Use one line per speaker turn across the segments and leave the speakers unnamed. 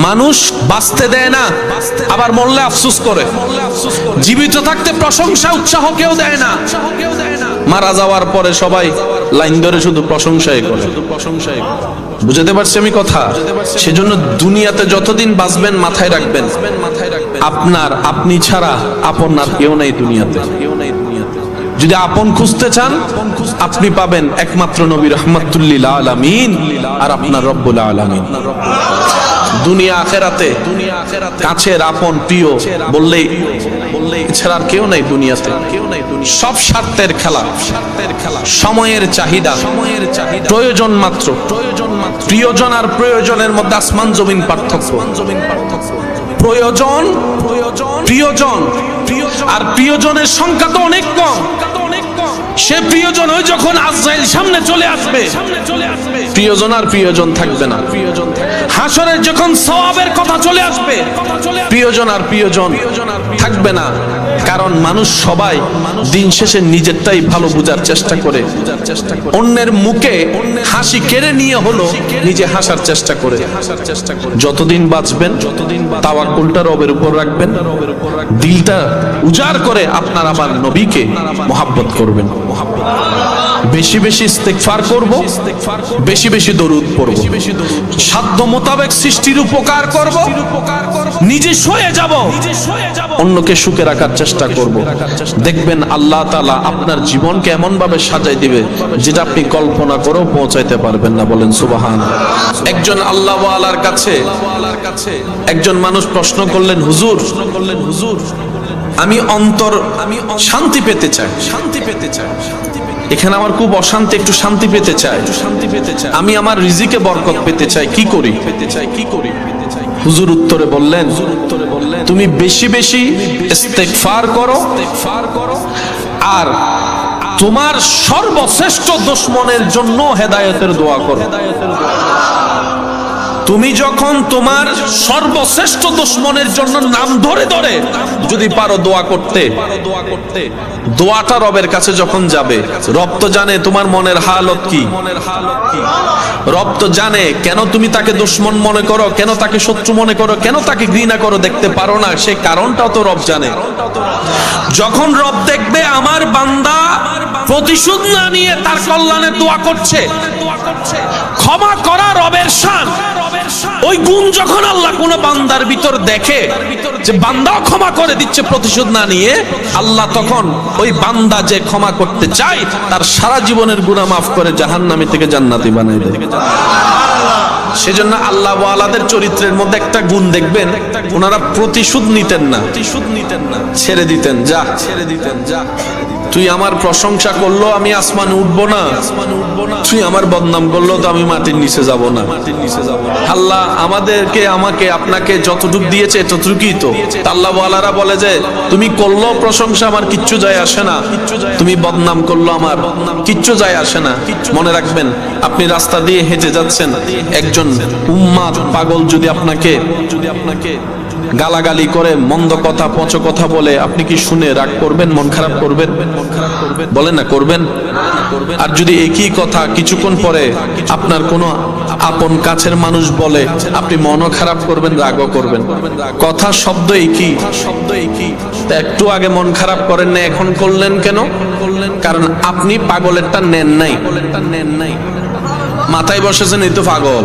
মানুষ বাঁচতে দেয় না, আবার মরলে আফসোস করে। জীবিত থাকতে প্রশংসা উৎসাহ কেউ দেয় না, মারা যাওয়ার পরে সবাই লাইন ধরে শুধু প্রশংসাই করে। বুঝতে পারছি আমি কথা? সেজন্য দুনিয়াতে যতদিন বাঁচবেন মাথায় রাখবেন, আপনি ছাড়া আপন আর কেউ নাই দুনিয়াতে। যদি আপন খুঁজতে চান আপনি পাবেন একমাত্র নবী রাহমাতুল লিল আলামিন আর আপনার রব্বুল আলামিন। দুনিয়া আখেরাতে কাছের আপন প্রিয় বললেই এছাড়া আর কেউ নাই দুনিয়াতে। সব স্বার্থের খেলা, সময়ের চাহিদা, প্রয়োজন মাত্র। প্রিয়জন আর প্রয়োজনের মধ্যে আসমান জমিন পার্থক্য। প্রয়োজন, প্রিয়জন, আর প্রিয়জনের সংখ্যা তো অনেক কম। সে প্রিয়জন ওই যখন আজরাইল সামনে চলে আসবে, প্রিয়জন আর প্রিয়জন থাকবে না। হাসরের যখন সওয়াবের কথা চলে আসবে, প্রিয়জন আর প্রিয়জন থাকবে না। কারণ মানুষ সবাই দিন শেষে নিজেরটাই ভালো বোঝার চেষ্টা করে, অন্যের মুখে হাসি কেড়ে নিয়ে হলো নিজে হাসার চেষ্টা করে। যতদিন বাঁচবেন তাওয়াক্কুলটা রবের উপর রাখবেন, দিলটা উজাড় করে আপনার আবার নবীকে মহব্বত করবেন। বেশি বেশি ইস্তেগফার করব, বেশি বেশি দরুদ পড়ব, সাধ্য মোতাবেক সৃষ্টির উপকার করব, নিজে সয়ে যাব, অন্যকে সুখে রাখার চেষ্টা করব। দেখবেন আল্লাহ তাআলা আপনার জীবনকে এমন ভাবে সাজাই দিবে যেটা আপনি কল্পনা করেও পৌঁছাইতে পারবেন না। বলেন সুবহানাল্লাহ। একজন আল্লাহ ওয়ালার কাছে একজন মানুষ প্রশ্ন করলেন, হুজুর আমি শান্তি পেতে চাই, এখানে আমার খুব অশান্তি, একটু শান্তি পেতে চাই, আমি আমার রিজিকে বরকত পেতে চাই, কি করি? হুজুর উত্তরে বললেন, তুমি বেশি বেশি ইস্তেগফার করো আর তোমার সর্বশ্রেষ্ঠ দুশমনের জন্য হেদায়েতের দোয়া করো। তুমি যখন তোমার সর্বশ্রেষ্ঠ দুশমনের জন্য নাম ধরে ধরে যদি পারো দোয়া করতে, দোয়াটা রবের কাছে যখন যাবে, রব তো জানে তোমার মনের হালত কি, রব তো জানে কেন তুমি তাকে দুশমন মনে করো, কেন তাকে শত্রু মনে করো, কেন তাকে ঘৃণা করো, দেখতে পারো না, সেই কারণটাও তো রব জানে। যখন রব দেখবে আমার বান্দা প্রতিশোধ না নিয়ে তার কল্যাণে দোয়া করছে, ক্ষমা করা রবের শান, ওই গুণ যখন আল্লাহ কোন বান্দার ভিতর দেখে যে বান্দাও ক্ষমা করে দিচ্ছে প্রতিশোধ না নিয়ে, আল্লাহ তখন ওই বান্দা যে ক্ষমা করতে চায় তার সারা জীবনের গুনাহ মাফ করে জাহান্নামী থেকে জান্নাতি বানায় দেয়। সেজন্য আল্লাহ ওয়ালাদের চরিত্রের মধ্যে একটা গুণ দেখবেন, ওনারা প্রতিশোধ নিতেন না, ছেড়ে দিতেন, যা তুই আমার প্রশংসা করলো আমি আসমানে উঠবো না, তুই আমার বদনাম করলো তো আমি মাটির নিচে যাব না। আল্লাহ আমাকে আপনাকে যতটুকু দিয়েছে ততটুকুই তো। আল্লাহ ওয়ালারা বলে যে তুমি করলো প্রশংসা আমার কিচ্ছু যায় আসে না, তুমি বদনাম করলো আমার কিচ্ছু যায় আসে না। মনে রাখবেন, আপনি রাস্তা দিয়ে হেঁটে যাচ্ছেন, একজন উম্মাদ পাগল যদি আপনাকে গালাগালি করে, মন্দ কথা পচ কথা বলে, আপনি কি শুনে রাগ করবেন, মন খারাপ করবেন? বলেন না, করবেন? আর যদি একই কথা কিছুক্ষণ পরে আপনার কোনো আপন কাছের মানুষ বলে, আপনি মনও খারাপ করবেন, রাগও করবেন। কথা শব্দ একই, একটু আগে মন খারাপ করেন না, এখন করলেন কেন? কারণ আপনি পাগলেরটা নেন নাই, মাথায় বসেছেন এই তো পাগল।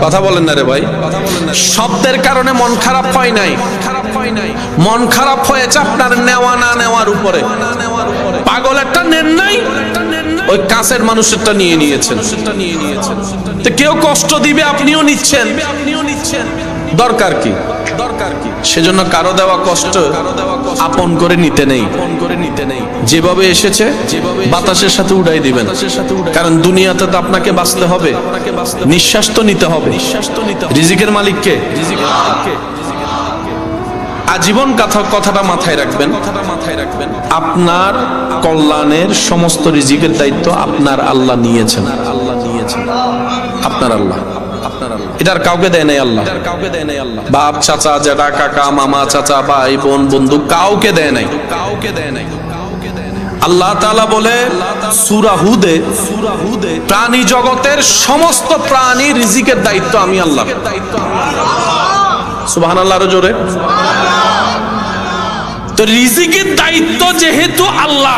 কথা বলেন না রে ভাই। শব্দের কারণে মন খারাপ হয় নাই, মন খারাপ হয়েছে আপনার নেওয়া না নেওয়ার উপরে। পাগলেরটা নেন নাই, ওই কাছের মানুষেরটা নিয়ে নিয়েছেন। তো কেউ কষ্ট দিবে, আপনিও নিচ্ছেন, দরকার কি? সেজন্য কারো দেওয়া কষ্ট আপন করে নিতে নেই, যেভাবে এসেছে বাতাসের সাথে উড়াই দিবেন। কারণ দুনিয়াতে তো আপনাকে বাঁচতে হবে, নিঃশ্বাস তো নিতে হবে। রিজিকের মালিককে আজীবন কথাটা মাথায় রাখবেন। আপনার কল্যাণের সমস্ত রিজিকের দায়িত্ব আপনার আল্লাহ নিয়েছেন, আপনার আল্লাহ, এটার কাউকে দেয় নাই আল্লাহ। বাপ, চাচা, জ্যাঠা, কাকা, মামা, চাচা, ভাই, বোন, বন্ধু কাউকে দেয় নাই। আল্লাহ তাআলা বলে সূরা হুদে, প্রাণী জগতের সমস্ত প্রাণী রিজিকের দায়িত্ব আমি আল্লাহ। সুবহানাল্লাহ, আরো জোরে। তো রিজিকের দায়িত্ব যেহেতু আল্লাহ,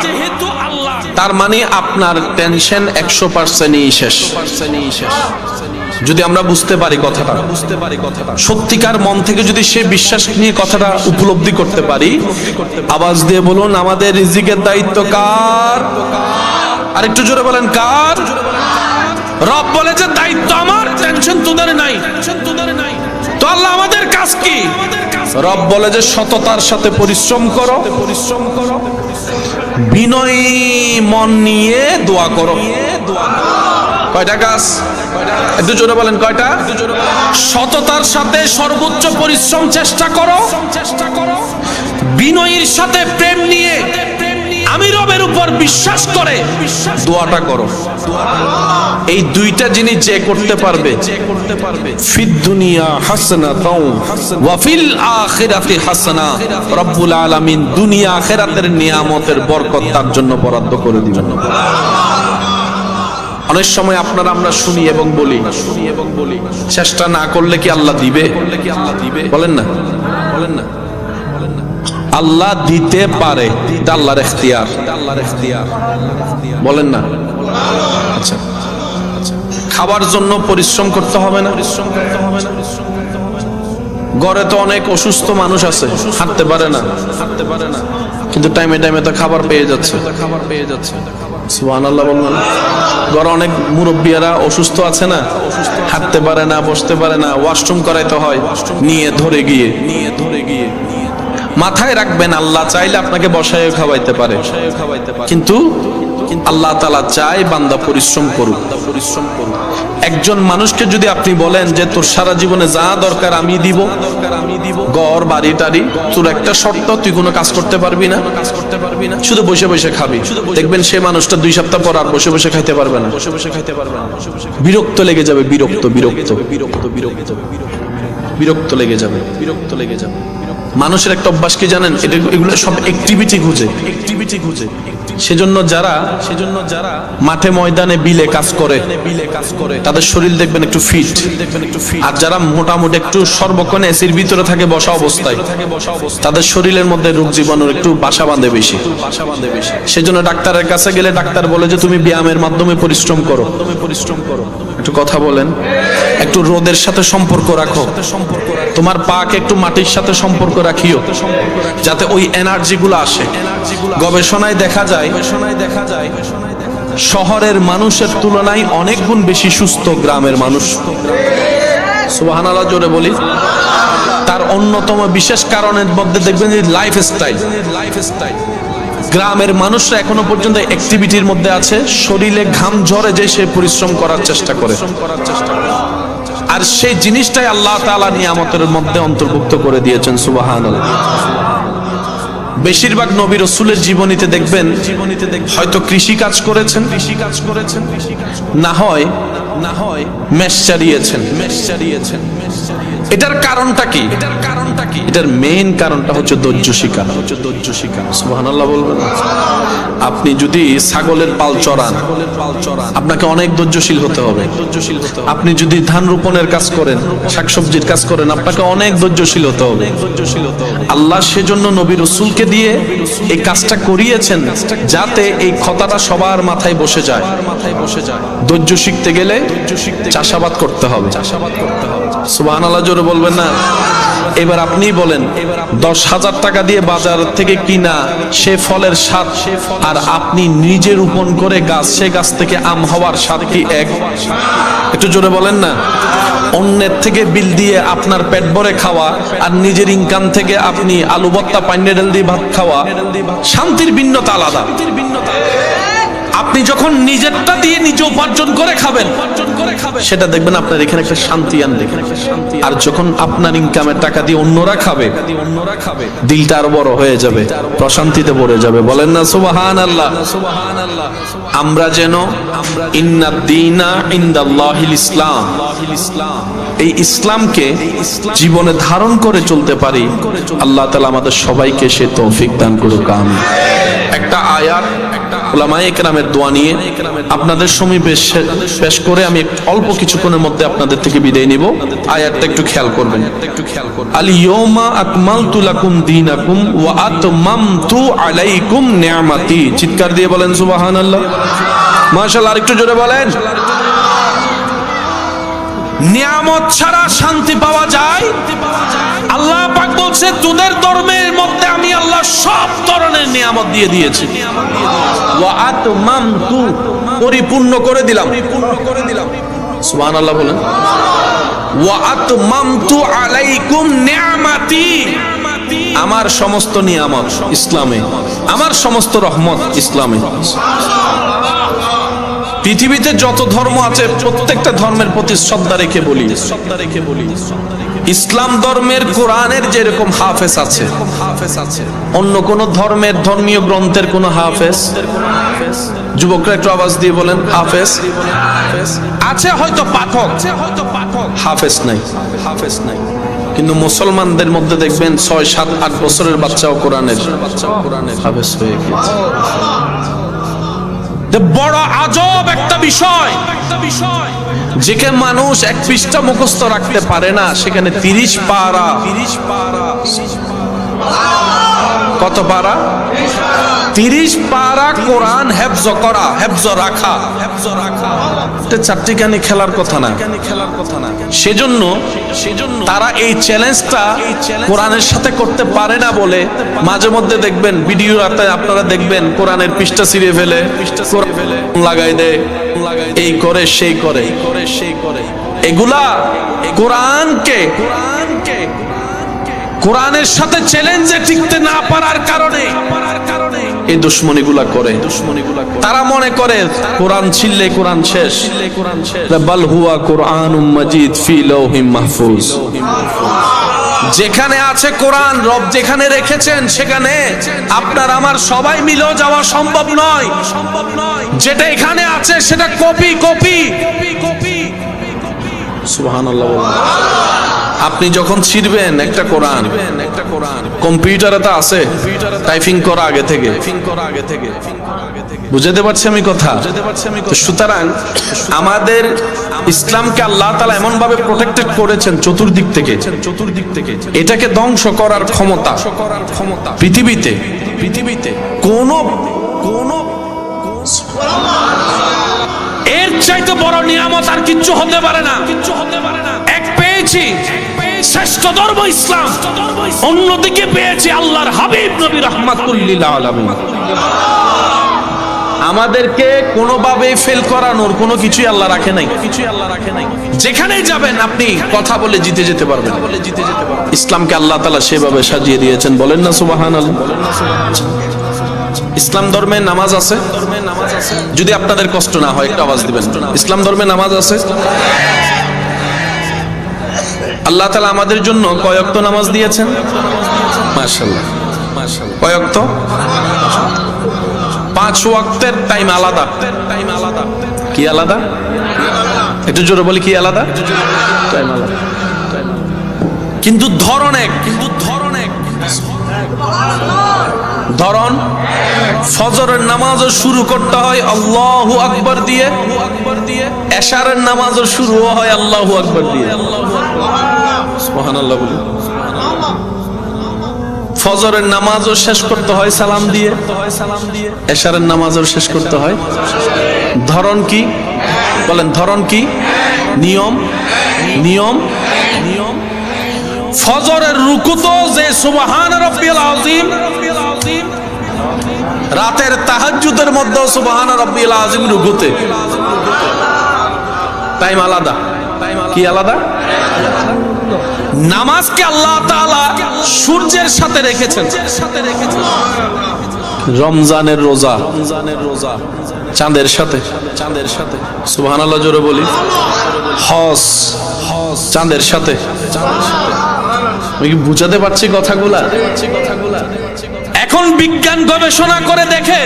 তার মানে আপনার টেনশন 100%ই শেষ। যদি আমরা বুঝতে পারি কথাটা, সত্যিকার মন থেকে যদি সে বিশ্বাস নিয়ে কথাটা উপলব্ধি করতে পারি, আওয়াজ দিয়ে বলুন, আমাদের রিজিকের দায়িত্ব কার? আরেকটু জোরে বলেন, কার? রব বলে যে দায়িত্ব আমার, টেনশন তোদের নাই। তো আল্লাহ আমাদের কাজ কি? রব বলে যে সততার সাথে পরিশ্রম করো, বিনয়ী মন নিয়ে দোয়া করো। কয়টা কাজ? একটু জোরে বলেন, কয়টা? সততার সাথে সর্বোচ্চ পরিশ্রম চেষ্টা করো, বিনয়ীর সাথে প্রেম নিয়ে আমি রবের উপর বিশ্বাস করে দোয়াটা করো। এই দুইটা জিনিস যে করতে পারবে, ফিদ দুনিয়া হাসানাতাও ওয়া ফিল আখিরাতি হাসানা, রব্বুল আলামিন দুনিয়া আখিরাতের নিয়ামতের বরকত তার জন্য বরাদ্দ করে দিবেন। অনেক সময় আপনারা আমরা শুনি এবং বলি, চেষ্টা না করলে কি আল্লাহ দিবে? বলেন না, বলেন না। আল্লাহ দিতে পারে, এটা আল্লাহর ইখতিয়ার। বলেন না। আচ্ছা, খাবার জন্য পরিশ্রম করতে হবে না? ঘরে তো অনেক অসুস্থ মানুষ আছে, হাঁটতে পারে না, কিন্তু টাইমে টাইমে তো খাবার পেয়ে যাচ্ছে। সুবহানাল্লাহ বলবেন। ঘরে অনেক মুরব্বিয়ারা অসুস্থ আছে না, হাঁটতে পারে না, বসতে পারে না, ওয়াশরুম করাইতে হয় নিয়ে ধরে গিয়ে। মাথায় রাখবেন, আল্লাহ চাইলে আপনাকে বসায় খাওয়াইতে পারে, কিন্তু আল্লাহ তাআলা চায় বান্দা পরিশ্রম করুক। একজন মানুষকে যদি আপনি বলেন যে তোর সারা জীবনে যা দরকার আমি দিব, ঘর বাড়ি টাড়ি, তোর একটা শর্ত, তুই কোনো কাজ করতে পারবি না, শুধু বসে বসে খাবি, দেখবেন সে মানুষটা 2 সপ্তাহ পর আর বসে বসে খাইতে পারবে না। বিরক্ত লেগে যাবে, বিরক্ত লেগে যাবে। মানুষের একটা অভ্যাস কি জানেন? এগুলো সব অ্যাক্টিভিটি খুঁজে। সেজন্য যারা মাঠে ময়দানে বিলে কাজ করে তাদের শরীর দেখবেন একটু ফিট, আর যারা মোটামুটি একটু সর্বক্ষণ এসির ভিতরে থাকে বসা অবস্থায়, তাদের শরীরের মধ্যে রোগ জীবাণুর একটু বাসা বাঁধে বেশি। সেজন্য ডাক্তারের কাছে গেলে ডাক্তার বলে যে তুমি ব্যায়ামের মাধ্যমে পরিশ্রম করো। একটু কথা বলেন, একটু রোদের সাথে সম্পর্ক রাখো, তোমার পাকে একটু মাটির সাথে সম্পর্ক রাখিও, যাতে ওই এনার্জি গুলো আসে। গবেষণায় দেখা যায় শহরের মানুষের তুলনায় অনেক গুণ বেশি সুস্থ গ্রামের মানুষ। সুবহানাল্লাহ, জোরে বলি। তার অন্যতম বিশেষ কারণের মধ্যে দেখবেন যে লাইফস্টাইল। গ্রামের মানুষরা এখনো পর্যন্ত অ্যাক্টিভিটির মধ্যে আছে, শরীরে ঘাম ঝরে যে সে পরিশ্রম করার চেষ্টা করে, আর সেই জিনিসটাই আল্লাহ তাআলা নিয়ামতের মধ্যে অন্তর্ভুক্ত করে দিয়েছেন। সুবহানাল্লাহ। বেশিরভাগ নবী রাসূলের জীবনীতে দেখবেন হয়তো কৃষি কাজ করেছেন, না হয় মেষ চারিয়েছেন। এটার কারণটা কি? এটার মেইন কারণটা হচ্ছে ধৈর্য শিক্ষা। সুবহানাল্লাহ বলবেন। আপনি যদি ছাগলের পাল চড়ান, আপনাকে অনেক ধৈর্যশীল হতে হবে। আপনি যদি ধান রোপণের কাজ করেন, শাকসবজির কাজ করেন, আপনাকে অনেক ধৈর্যশীল হতে হবে। আল্লাহ সেজন্য নবী রাসূলকে দিয়ে এই কাজটা করিয়েছেন, যাতে এই কথাটা সবার মাথায় বসে যায়। ধৈর্য শিখতে গেলে চাষাবাদ করতে হবে। সুবহানাল্লাহ, জোরে বলবেন না। এবার আপনি বলেন, 10,000 টাকা দিয়ে বাজার থেকে কিনা সে ফলের স্বাদ, আর আপনি নিজে রোপণ করে গাছ, সে গাছ থেকে আম হওয়ার স্বাদ কি এক? একটু জোরে বলেন না। অন্যের থেকে বিল দিয়ে আপনার পেট ভরে খাওয়া, আর নিজের ইনকাম থেকে আপনি আলু ভর্তা পান্নে ডাল দিয়ে ভাত খাওয়া, শান্তির ভিন্নতা আলাদা। আপনি যখন নিজেরটা দিয়ে নিজে উপার্জন করে খাবেন, সেটা দেখবেন আপনার এখানে একটা শান্তি আনবে। আর যখন আপনার ইনকামের টাকা দিয়ে অন্যরা খাবে, দিলটা আরো বড় হয়ে যাবে, প্রশান্তিতে ভরে যাবে। বলেন না সুবহানাল্লাহ। আমরা যেন ইন্নাদ দীনা ইনদাল্লাহিল ইসলাম, এই ইসলামকে জীবনে ধারণ করে চলতে পারি। আল্লাহ তাআলা আমাদের সবাইকে সে তৌফিক দান করুক। আমিন। একটা আয়াত উলামায়ে কেরামের দোয়া নিয়ে আপনাদের সমীপে পেশ করে আমি অল্প কিছুক্ষণের মধ্যে আপনাদের থেকে বিদায় নিব। আয়াতটা একটু খেয়াল করবেন। আল ইয়াউমা আকমালতু লাকুম দীনাকুম ওয়া আতমামতু আলাইকুম নি'মাতি। চিৎকার দিয়ে বলেন সুবহানাল্লাহ, মাশাআল্লাহ। আরেকটু জোরে বলেন। নিয়ামত ছাড়া শান্তি পাওয়া যায়? আল্লাহ পাক বলছে তোদের ধর্মের মধ্যে আমি আল্লাহ সব ধরনের নিয়ামত দিয়ে দিয়েছি। ওয়া আতমামতু, পরিপূর্ণ করে দিলাম। সুবহানাল্লাহ বলেন। ওয়া আতমামতু আলাইকুম নি'মাতি, আমার সমস্ত নিয়ামত ইসলামে, আমার সমস্ত রহমত ইসলামে। পৃথিবীতে যত ধর্ম আছে প্রত্যেকটা ধর্মের প্রতি শ্রদ্ধা রেখে বলি, ইসলাম ধর্মের কোরআনের যেরকম হাফেজ আছে, অন্য কোন ধর্মের ধর্মীয় গ্রন্থের কোন হাফেজ? যুবকরা একটু আওয়াজ দিয়ে বলেন হাফেজ আছে হয়তো, পাঠক হাফেজ নাই, হাফেজ নাই। কিন্তু মুসলমানদের মধ্যে দেখবেন 6, 7, 8 বছরের বাচ্চাও কোরআনের হাফেজ হয়ে গেছে। বড় আজব একটা বিষয়, যেখানে মানুষ 1 পৃষ্ঠা মুখস্থ রাখতে পারে না, সেখানে 30 পারা। কত পারা? 30 পারা কোরআন হেফজ করা, হেফজ রাখা। এটা চারটিখানি খেলার কথা না। সেজন্য তারা এই চ্যালেঞ্জটা কোরআনের সাথে করতে পারে না বলে মাঝে মধ্যে দেখবেন ভিডিওতে আপনারা দেখবেন কোরআনের পৃষ্ঠা ছিঁড়ে ফেলে, লাগাই দেয়, এই করে সেই করে। এগুলা কোরআনকে কোরআনের সাথে চ্যালেঞ্জে টিকতে না পারার কারণে এই দুশমনীগুলা করে। তারা মনে করে কোরআন ছিললে কোরআন শেষ। বাল হুয়া কুরআনুম মাজিদ ফি লাউহিম মাহফুজ। যেখানে আছে কোরআন, রব যেখানে রেখেছেন সেখানে আপনার আমার সবাই মিলেও যাওয়া সম্ভব নয়। যেটা এখানে আছে সেটা কপি। সুবহানাল্লাহ। আপনি যখন ছিড়বেন একটা কোরআন, কম্পিউটারে তো আছে টাইপিং করা আগে থেকে, বুঝাতে পারছি আমি কথা? সুতরাং আমাদের ইসলামকে আল্লাহ তাআলা এমন ভাবে প্রোটেক্টেড করেছেন চতুর্দিক থেকে, এটাকে ধ্বংস করার ক্ষমতা পৃথিবীতে কোন এর চাইতে বড় নিয়ামত আর কিচ্ছু হতে পারে না। এক পেয়েছি শ্রেষ্ঠ ধর্ম ইসলাম, অন্যদিকে পেয়েছি আল্লাহর হাবিব নবী রাহমাতুল লিল আলামিন। আমাদেরকে কোনোভাবে ফেল করানোর কোনো কিছুই আল্লাহ রাখে নাই। যেখানেই যাবেন আপনি কথা বলে জিতে যেতে পারবেন। ইসলামকে আল্লাহ তাআলা সেভাবে সাজিয়ে দিয়েছেন, বলেন না সুবহানাল্লাহ। ইসলাম ধর্মে নামাজ আছে? যদি আপনাদের কষ্ট না হয় একটু আওয়াজ দিবেন। ইসলাম ধর্মে নামাজ আছে? আল্লাহ তাআলা আমাদের জন্য কয় ওয়াক্ত নামাজ দিয়েছেন? মাশাআল্লাহ। কয় ওয়াক্ত? 5 ওয়াক্তের টাইম আলাদা। কি আলাদা? একটু জোরে বলি, কি আলাদা? টাইম আলাদা, কিন্তু ধরন এক। ধরন ফজরের নামাজও শুরু করতে হয় আল্লাহু আকবার দিয়ে, এশারের নামাজও শুরু হয় আল্লাহু আকবার দিয়ে। সুবহানাল্লাহ বলি। ফজরের নামাজও শেষ করতে হয় সালাম দিয়ে, এশারের নামাজও শেষ করতে হয়। ধরন কি বলেন? ধরন কি? নিয়ম। ফজরের রুকুতো যে সুবহান রাব্বিয়াল আযীম, রাতের তাহাজ্জুদের মধ্যে সুবহান রাব্বিয়াল আযীম রুকুতে টাইম আলাদা। কি আলাদা? নামাজকে আল্লাহ তাআলা সূর্যের সাথে রেখেছেন। রমজানের রোজা চাঁদের সাথে। সুবহানাল্লাহ জোরে বলি। হজ চাঁদের সাথে। আমি কি বুঝাতে পারছি কথাগুলা? এখন বিজ্ঞান গবেষণা করে দেখে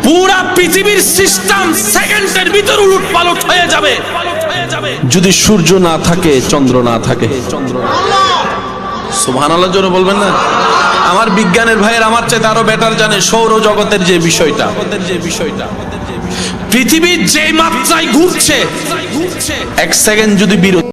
পুরা পৃথিবীর সিস্টেম সেকেন্ডের ভিতর উলটপালট হয়ে যাবে যদি সূর্য না থাকে, চন্দ্র না থাকে। সুবহানাল্লাহ জোরে বলবেন না? আমার বিজ্ঞানের ভাইয়ের আমার চাইতে আরো বেটার জানে সৌরজগতের যে বিষয়টা, পৃথিবী যে মাত্রায় ঘুরছে, এক সেকেন্ড যদি বিরতি